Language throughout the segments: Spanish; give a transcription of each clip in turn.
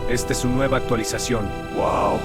Esta es su nueva actualización. ¡Wow!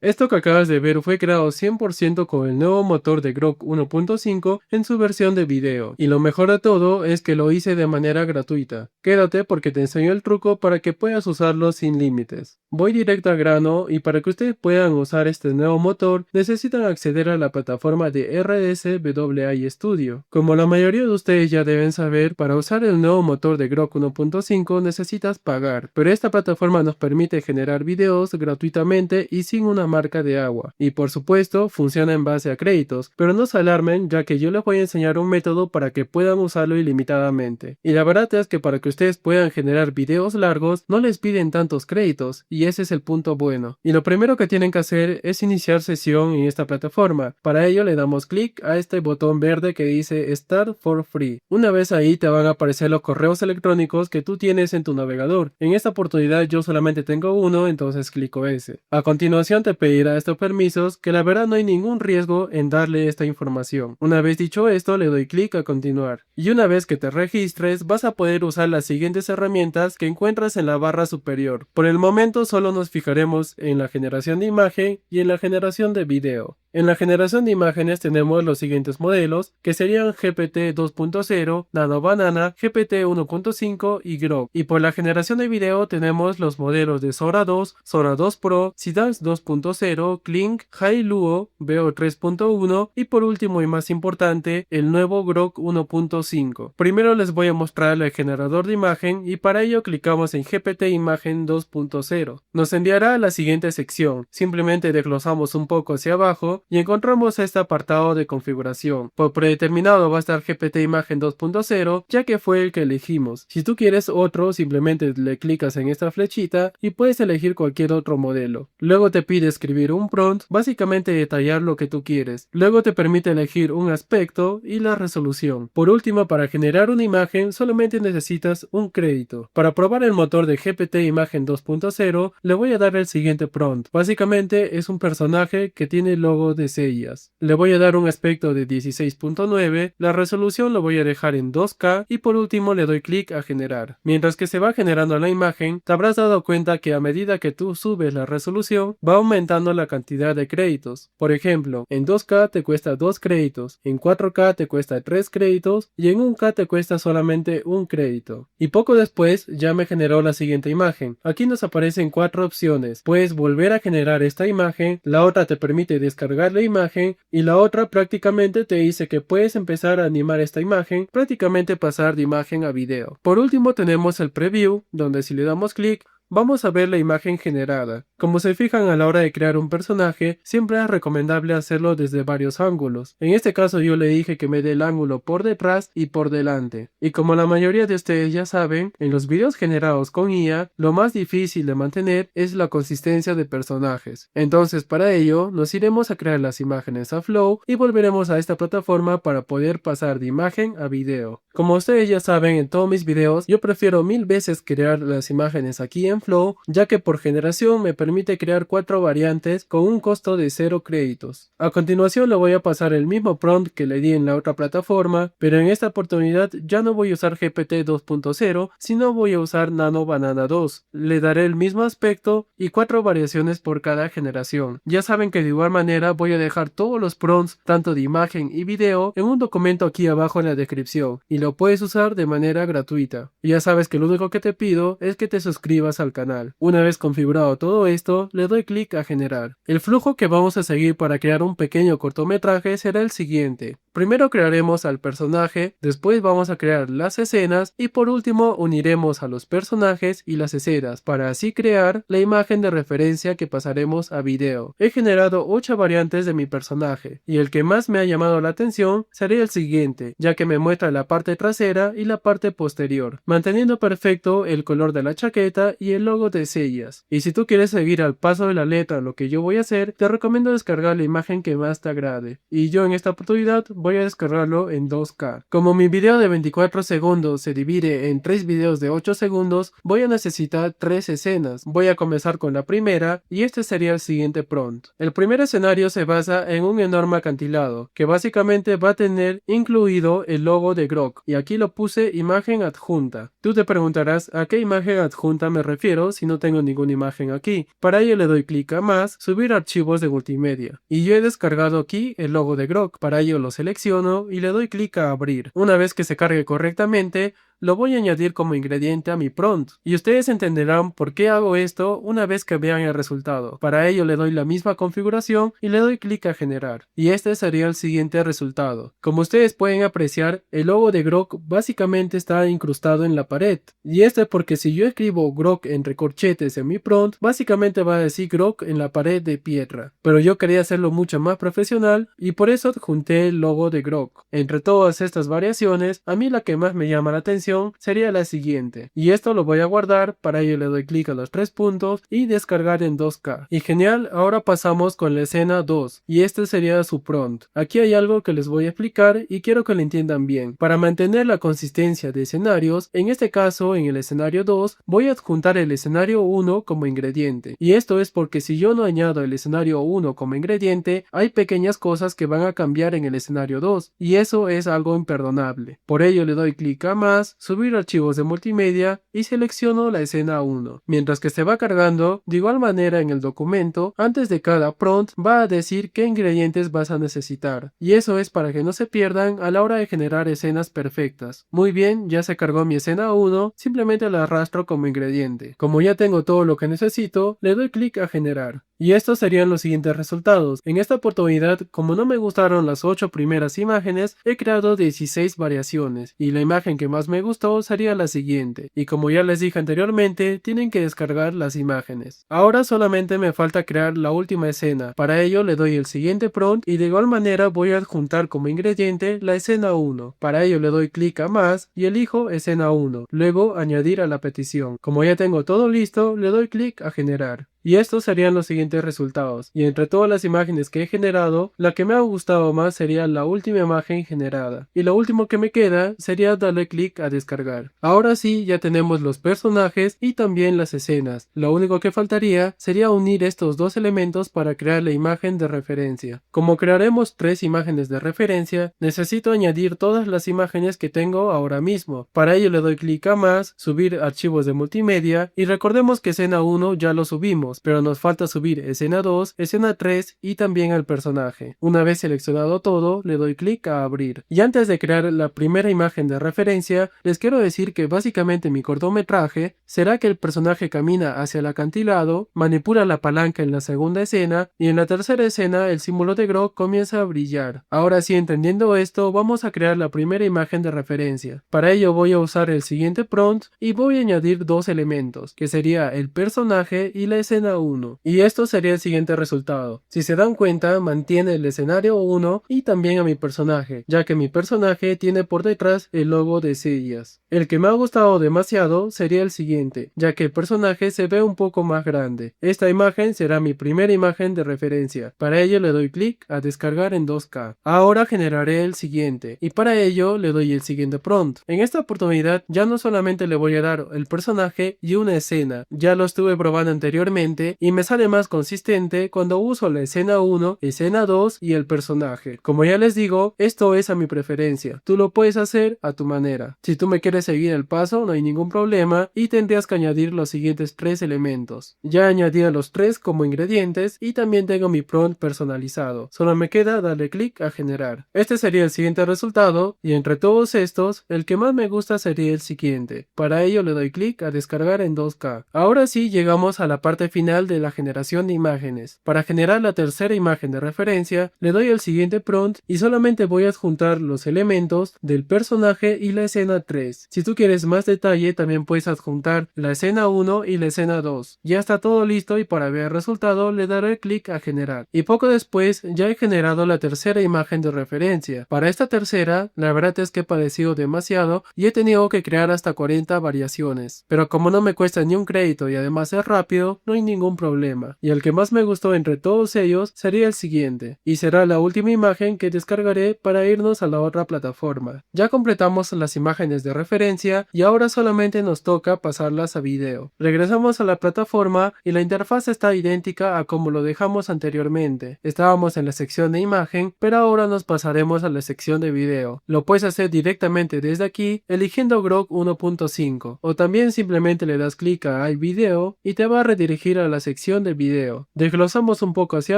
Esto que acabas de ver fue creado 100% con el nuevo motor de Grok 1.5 en su versión de video, y lo mejor de todo es que lo hice de manera gratuita. Quédate porque te enseño el truco para que puedas usarlo sin límites. Voy directo al grano, y para que ustedes puedan usar este nuevo motor necesitan acceder a la plataforma de RSWI Studio. Como la mayoría de ustedes ya deben saber, para usar el nuevo motor de Grok 1.5 necesitas pagar, pero esta plataforma nos permite generar videos gratuitamente y sin una marca de agua, y por supuesto funciona en base a créditos, pero no se alarmen ya que yo les voy a enseñar un método para que puedan usarlo ilimitadamente. Y la verdad es que para que ustedes puedan generar videos largos no les piden tantos créditos, y ese es el punto bueno. Y lo primero que tienen que hacer es iniciar sesión en esta plataforma. Para ello le damos clic a este botón verde que dice Start for Free. Una vez ahí te van a aparecer los correos electrónicos que tú tienes en tu navegador. En esta oportunidad yo solamente tengo uno, entonces clico ese. A continuación te pedirá estos permisos, que la verdad no hay ningún riesgo en darle esta información. Una vez dicho esto, le doy clic a continuar. Y una vez que te registres, vas a poder usar las siguientes herramientas que encuentras en la barra superior. Por el momento solo nos fijaremos en la generación de imagen y en la generación de video. En la generación de imágenes tenemos los siguientes modelos, que serían GPT 2.0, Nano Banana, GPT 1.5 y Grok. Y por la generación de video tenemos los modelos de Sora 2, Sora 2 Pro, Sidance 2.0, Kling, Hailuo, Veo 3.1 y por último y más importante, el nuevo Grok 1.5. Primero les voy a mostrar el generador de imagen y para ello clicamos en GPT Imagen 2.0. Nos enviará a la siguiente sección. Simplemente desglosamos un poco hacia abajo y encontramos este apartado de configuración. Por predeterminado va a estar GPT Imagen 2.0 ya que fue el que elegimos. Si tú quieres otro, simplemente le clicas en esta flechita y puedes elegir cualquier otro modelo. Luego te pide escribir un prompt, básicamente detallar lo que tú quieres. Luego te permite elegir un aspecto y la resolución. Por último, para generar una imagen solamente necesitas un crédito. Para probar el motor de GPT Imagen 2.0 le voy a dar el siguiente prompt. Básicamente es un personaje que tiene el logo de Seiya. Le voy a dar un aspecto de 16.9, la resolución lo voy a dejar en 2K y por último le doy clic a generar. Mientras que se va generando la imagen, te habrás dado cuenta que a medida que tú subes la resolución, va aumentando la cantidad de créditos. Por ejemplo, en 2K te cuesta 2 créditos, en 4K te cuesta 3 créditos y en 1K te cuesta solamente un crédito. Y poco después ya me generó la siguiente imagen. Aquí nos aparecen 4 opciones. Puedes volver a generar esta imagen, la otra te permite descargar la imagen y la otra prácticamente te dice que puedes empezar a animar esta imagen, prácticamente pasar de imagen a video. Por último tenemos el preview, donde si le damos clic vamos a ver la imagen generada. Como se fijan a la hora de crear un personaje, siempre es recomendable hacerlo desde varios ángulos. En este caso yo le dije que me dé el ángulo por detrás y por delante. Y como la mayoría de ustedes ya saben, en los videos generados con IA, lo más difícil de mantener es la consistencia de personajes. Entonces para ello, nos iremos a crear las imágenes a Flow y volveremos a esta plataforma para poder pasar de imagen a video. Como ustedes ya saben, en todos mis videos, yo prefiero 1000 veces crear las imágenes aquí en Flow, ya que por generación me permite crear 4 variantes con un costo de 0 créditos. A continuación le voy a pasar el mismo prompt que le di en la otra plataforma, pero en esta oportunidad ya no voy a usar GPT 2.0, sino voy a usar Nano Banana 2. Le daré el mismo aspecto y 4 variaciones por cada generación. Ya saben que de igual manera voy a dejar todos los prompts, tanto de imagen y video, en un documento aquí abajo en la descripción, y lo puedes usar de manera gratuita. Y ya sabes que lo único que te pido es que te suscribas al canal. Una vez configurado todo esto, le doy clic a generar. El flujo que vamos a seguir para crear un pequeño cortometraje será el siguiente. Primero crearemos al personaje, después vamos a crear las escenas y por último uniremos a los personajes y las escenas para así crear la imagen de referencia que pasaremos a video. He generado 8 variantes de mi personaje y el que más me ha llamado la atención sería el siguiente, ya que me muestra la parte trasera y la parte posterior, manteniendo perfecto el color de la chaqueta y el logo de Seiya. Y si tú quieres seguir al paso de la letra lo que yo voy a hacer, te recomiendo descargar la imagen que más te agrade. Y yo en esta oportunidad voy a descargarlo en 2K. Como mi video de 24 segundos se divide en 3 videos de 8 segundos, voy a necesitar 3 escenas. Voy a comenzar con la primera y este sería el siguiente prompt. El primer escenario se basa en un enorme acantilado, que básicamente va a tener incluido el logo de Grok, y aquí lo puse imagen adjunta. Tú te preguntarás a qué imagen adjunta me refiero si no tengo ninguna imagen aquí. Para ello le doy clic a más, subir archivos de multimedia, y yo he descargado aquí el logo de Grok. Para ello lo selecciono y le doy clic a abrir. Una vez que se cargue correctamente, lo voy a añadir como ingrediente a mi prompt, y ustedes entenderán por qué hago esto una vez que vean el resultado. Para ello le doy la misma configuración y le doy clic a generar, y este sería el siguiente resultado. Como ustedes pueden apreciar, el logo de Grok básicamente está incrustado en la pared, y este porque si yo escribo Grok entre corchetes en mi prompt, básicamente va a decir Grok en la pared de piedra, pero yo quería hacerlo mucho más profesional y por eso adjunté el logo de Grok. Entre todas estas variaciones, a mí la que más me llama la atención sería la siguiente, y esto lo voy a guardar. Para ello le doy clic a los 3 puntos y descargar en 2K. Y genial, ahora pasamos con la escena 2 y este sería su prompt. Aquí hay algo que les voy a explicar y quiero que lo entiendan bien. Para mantener la consistencia de escenarios, en este caso en el escenario 2 voy a adjuntar el escenario 1 como ingrediente, y esto es porque si yo no añado el escenario 1 como ingrediente, hay pequeñas cosas que van a cambiar en el escenario 2 y eso es algo imperdonable. Por ello le doy clic a más, subir archivos de multimedia y selecciono la escena 1. Mientras que se va cargando, de igual manera en el documento, antes de cada prompt va a decir qué ingredientes vas a necesitar, y eso es para que no se pierdan a la hora de generar escenas perfectas. Muy bien, ya se cargó mi escena 1, simplemente la arrastro como ingrediente. Como ya tengo todo lo que necesito, le doy clic a generar. Y estos serían los siguientes resultados. En esta oportunidad, como no me gustaron las 8 primeras imágenes, he creado 16 variaciones, y la imagen que más me gustó sería la siguiente. Y como ya les dije anteriormente, tienen que descargar las imágenes. Ahora solamente me falta crear la última escena. Para ello le doy el siguiente prompt y de igual manera voy a adjuntar como ingrediente la escena 1. Para ello le doy clic a más y elijo escena 1. Luego añadir a la petición. Como ya tengo todo listo, le doy clic a generar. Y estos serían los siguientes resultados, y entre todas las imágenes que he generado, la que me ha gustado más sería la última imagen generada, y lo último que me queda sería darle clic a descargar. Ahora sí, ya tenemos los personajes y también las escenas. Lo único que faltaría sería unir estos dos elementos para crear la imagen de referencia. Como crearemos 3 imágenes de referencia, necesito añadir todas las imágenes que tengo ahora mismo. Para ello le doy clic a más, subir archivos de multimedia, y recordemos que escena 1 ya lo subimos, pero nos falta subir escena 2, escena 3 y también el personaje. Una vez seleccionado todo, le doy clic a abrir. Y antes de crear la primera imagen de referencia, les quiero decir que básicamente mi cortometraje será que el personaje camina hacia el acantilado, manipula la palanca en la segunda escena y en la tercera escena el símbolo de Grok comienza a brillar. Ahora sí, entendiendo esto, vamos a crear la primera imagen de referencia. Para ello voy a usar el siguiente prompt y voy a añadir 2 elementos, que sería el personaje y la escena 1, y esto sería el siguiente resultado. Si se dan cuenta, mantiene el escenario 1 y también a mi personaje, ya que mi personaje tiene por detrás el logo de Sillas. El que me ha gustado demasiado sería el siguiente, ya que el personaje se ve un poco más grande. Esta imagen será mi primera imagen de referencia. Para ello le doy clic a descargar en 2K. Ahora generaré el siguiente, y para ello le doy el siguiente prompt. En esta oportunidad ya no solamente le voy a dar el personaje y una escena, ya lo estuve probando anteriormente y me sale más consistente cuando uso la escena 1, escena 2 y el personaje. Como ya les digo, esto es a mi preferencia. Tú lo puedes hacer a tu manera. Si tú me quieres seguir el paso, no hay ningún problema y tendrías que añadir los siguientes 3 elementos. Ya añadí a los 3 como ingredientes y también tengo mi prompt personalizado. Solo me queda darle clic a generar. Este sería el siguiente resultado y entre todos estos, el que más me gusta sería el siguiente. Para ello le doy clic a descargar en 2K. Ahora sí llegamos a la parte final de la generación de imágenes. Para generar la tercera imagen de referencia, le doy el siguiente prompt y solamente voy a adjuntar los elementos del personaje y la escena 3. Si tú quieres más detalle, también puedes adjuntar la escena 1 y la escena 2. Ya está todo listo y para ver el resultado le daré clic a generar. Y poco después ya he generado la tercera imagen de referencia. Para esta tercera, la verdad es que he padecido demasiado y he tenido que crear hasta 40 variaciones. Pero como no me cuesta ni un crédito y además es rápido, no hay ningún problema, y el que más me gustó entre todos ellos sería el siguiente, y será la última imagen que descargaré para irnos a la otra plataforma. Ya completamos las imágenes de referencia y ahora solamente nos toca pasarlas a video. Regresamos a la plataforma y la interfaz está idéntica a como lo dejamos anteriormente. Estábamos en la sección de imagen, pero ahora nos pasaremos a la sección de video. Lo puedes hacer directamente desde aquí eligiendo Grok 1.5 o también simplemente le das clic a Hay video y te va a redirigir a la sección de video. Desglosamos un poco hacia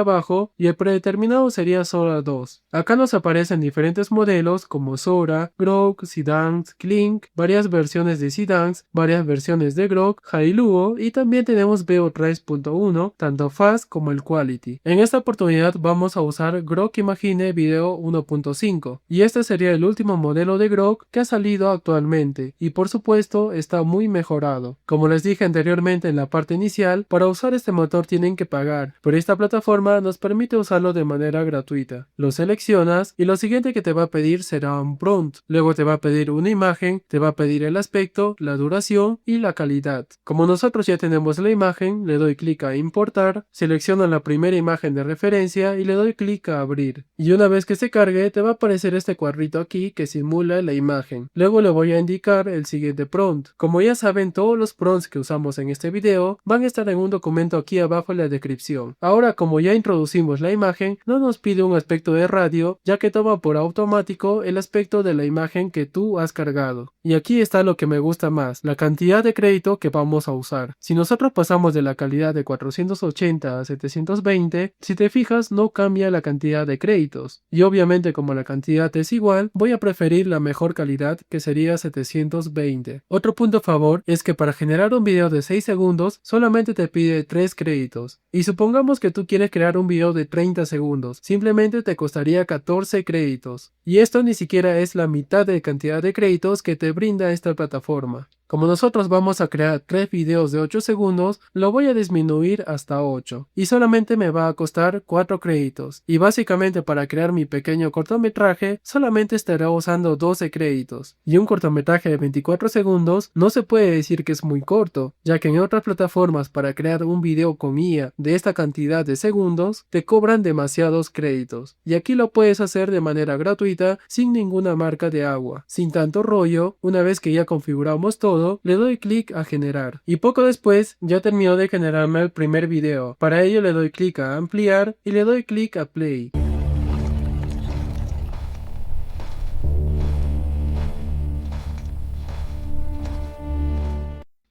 abajo y el predeterminado sería Sora 2. Acá nos aparecen diferentes modelos como Sora, Grok, Seedance, Clink, varias versiones de Seedance, varias versiones de Grok, Hailuo y también tenemos Veo 3.1, tanto Fast como el Quality. En esta oportunidad vamos a usar Grok Imagine Video 1.5 y este sería el último modelo de Grok que ha salido actualmente y por supuesto está muy mejorado. Como les dije anteriormente en la parte inicial, para usar este motor tienen que pagar, pero esta plataforma nos permite usarlo de manera gratuita. Lo seleccionas y lo siguiente que te va a pedir será un prompt, luego te va a pedir una imagen, te va a pedir el aspecto, la duración y la calidad. Como nosotros ya tenemos la imagen, le doy clic a importar, selecciono la primera imagen de referencia y le doy clic a abrir. Y una vez que se cargue te va a aparecer este cuadrito aquí que simula la imagen. Luego le voy a indicar el siguiente prompt. Como ya saben, todos los prompts que usamos en este video van a estar en un documento aquí abajo en la descripción. Ahora, como ya introducimos la imagen, no nos pide un aspecto de radio, ya que toma por automático el aspecto de la imagen que tú has cargado. Y aquí está lo que me gusta más, la cantidad de crédito que vamos a usar. Si nosotros pasamos de la calidad de 480 a 720, si te fijas no cambia la cantidad de créditos. Y obviamente como la cantidad es igual, voy a preferir la mejor calidad que sería 720. Otro punto a favor es que para generar un video de 6 segundos solamente te pide 3 créditos. Y supongamos que tú quieres crear un video de 30 segundos, simplemente te costaría 14 créditos. Y esto ni siquiera es la mitad de cantidad de créditos que te brinda esta plataforma. Como nosotros vamos a crear 3 videos de 8 segundos, lo voy a disminuir hasta 8 y solamente me va a costar 4 créditos. Y básicamente para crear mi pequeño cortometraje solamente estaré usando 12 créditos. Y un cortometraje de 24 segundos no se puede decir que es muy corto, ya que en otras plataformas para crear un video con IA de esta cantidad de segundos te cobran demasiados créditos. Y aquí lo puedes hacer de manera gratuita sin ninguna marca de agua, sin tanto rollo. Una vez que ya configuramos todo, le doy clic a generar y poco después ya terminó de generarme el primer video. Para ello le doy clic a ampliar y le doy clic a play.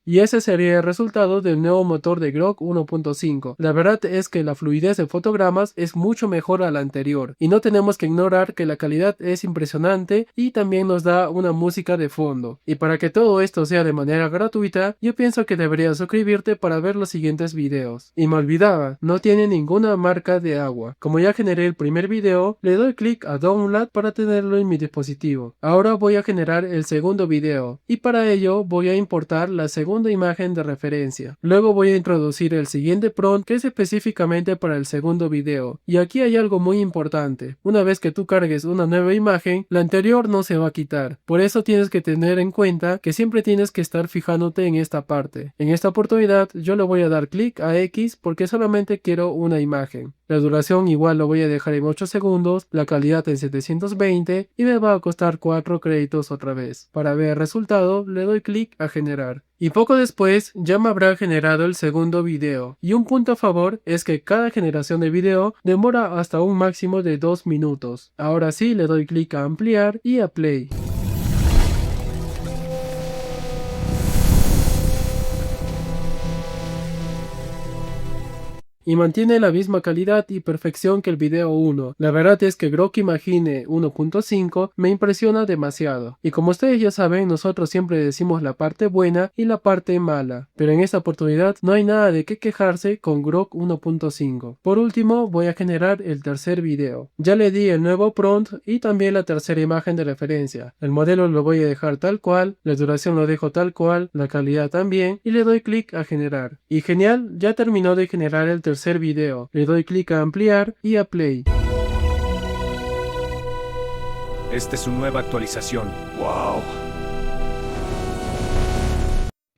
Y ese sería el resultado del nuevo motor de Grok 1.5. La verdad es que la fluidez de fotogramas es mucho mejor a la anterior y no tenemos que ignorar que la calidad es impresionante y también nos da una música de fondo. Y para que todo esto sea de manera gratuita, yo pienso que deberías suscribirte para ver los siguientes videos. Y me olvidaba, no tiene ninguna marca de agua. Como ya generé el primer video, le doy clic a Download para tenerlo en mi dispositivo. Ahora voy a generar el segundo video y para ello voy a importar la segunda imagen de referencia. Luego voy a introducir el siguiente prompt que es específicamente para el segundo video. Y aquí hay algo muy importante. Una vez que tú cargues una nueva imagen, la anterior no se va a quitar. Por eso tienes que tener en cuenta que siempre tienes que estar fijándote en esta parte. En esta oportunidad yo le voy a dar clic a X porque solamente quiero una imagen. La duración igual lo voy a dejar en 8 segundos, la calidad en 720 y me va a costar 4 créditos otra vez. Para ver el resultado le doy clic a generar. Y poco después ya me habrá generado el segundo video. Y un punto a favor es que cada generación de video demora hasta un máximo de 2 minutos. Ahora sí le doy clic a ampliar y a play. Y mantiene la misma calidad y perfección que el video 1. La verdad es que Grok Imagine 1.5 me impresiona demasiado. Y como ustedes ya saben, nosotros siempre decimos la parte buena y la parte mala. Pero en esta oportunidad no hay nada de qué quejarse con Grok 1.5. Por último, voy a generar el tercer video. Ya le di el nuevo prompt y también la tercera imagen de referencia. El modelo lo voy a dejar tal cual, la duración lo dejo tal cual, la calidad también y le doy clic a generar. Y genial, ya terminó de generar el tercer video. Le doy clic a ampliar y a play. Esta es su nueva actualización. ¡Wow!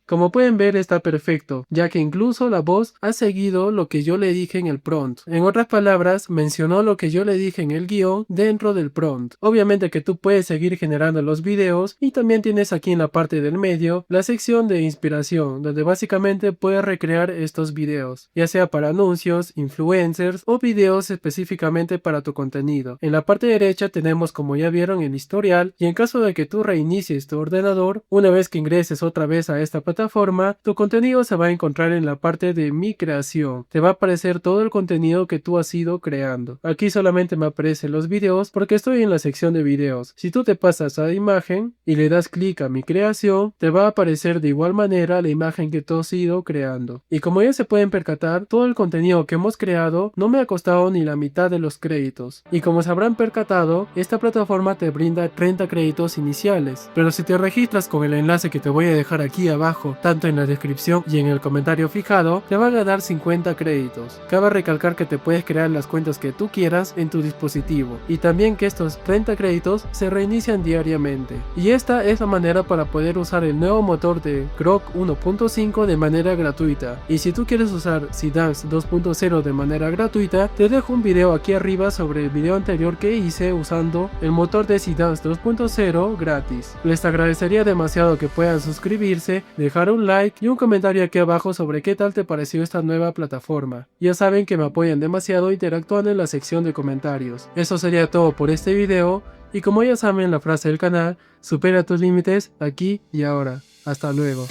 Como pueden ver está perfecto, ya que incluso la voz ha seguido lo que yo le dije en el prompt. En otras palabras, mencionó lo que yo le dije en el guión dentro del prompt. Obviamente que tú puedes seguir generando los videos y también tienes aquí en la parte del medio la sección de inspiración, donde básicamente puedes recrear estos videos, ya sea para anuncios, influencers o videos específicamente para tu contenido. En la parte derecha tenemos, como ya vieron, el historial, y en caso de que tú reinicies tu ordenador, una vez que ingreses otra vez a esta plataforma, tu contenido se va a encontrar en la parte de mi creación. Te va a aparecer todo el contenido que tú has ido creando. Aquí solamente me aparecen los videos porque estoy en la sección de videos. Si tú te pasas a imagen y le das clic a mi creación, te va a aparecer de igual manera la imagen que tú has ido creando. Y como ya se pueden percatar, todo el contenido que hemos creado no me ha costado ni la mitad de los créditos. Y como se habrán percatado, esta plataforma te brinda 30 créditos iniciales. Pero si te registras con el enlace que te voy a dejar aquí abajo, tanto en la descripción y en el comentario fijado, te van a dar 50 créditos. Cabe recalcar que te puedes crear las cuentas que tú quieras en tu dispositivo, y también que estos 30 créditos se reinician diariamente. Y esta es la manera para poder usar el nuevo motor de Grok 1.5 de manera gratuita. Y si tú quieres usar Seedance 2.0 de manera gratuita, te dejo un video aquí arriba sobre el video anterior que hice usando el motor de Seedance 2.0 gratis. Les agradecería demasiado que puedan suscribirse, dejar un like y un comentario aquí abajo sobre qué tal te pareció esta nueva plataforma. Ya saben que me apoyan demasiado interactuando en la sección de comentarios. Eso sería todo por este video, y como ya saben la frase del canal, supera tus límites aquí y ahora. Hasta luego.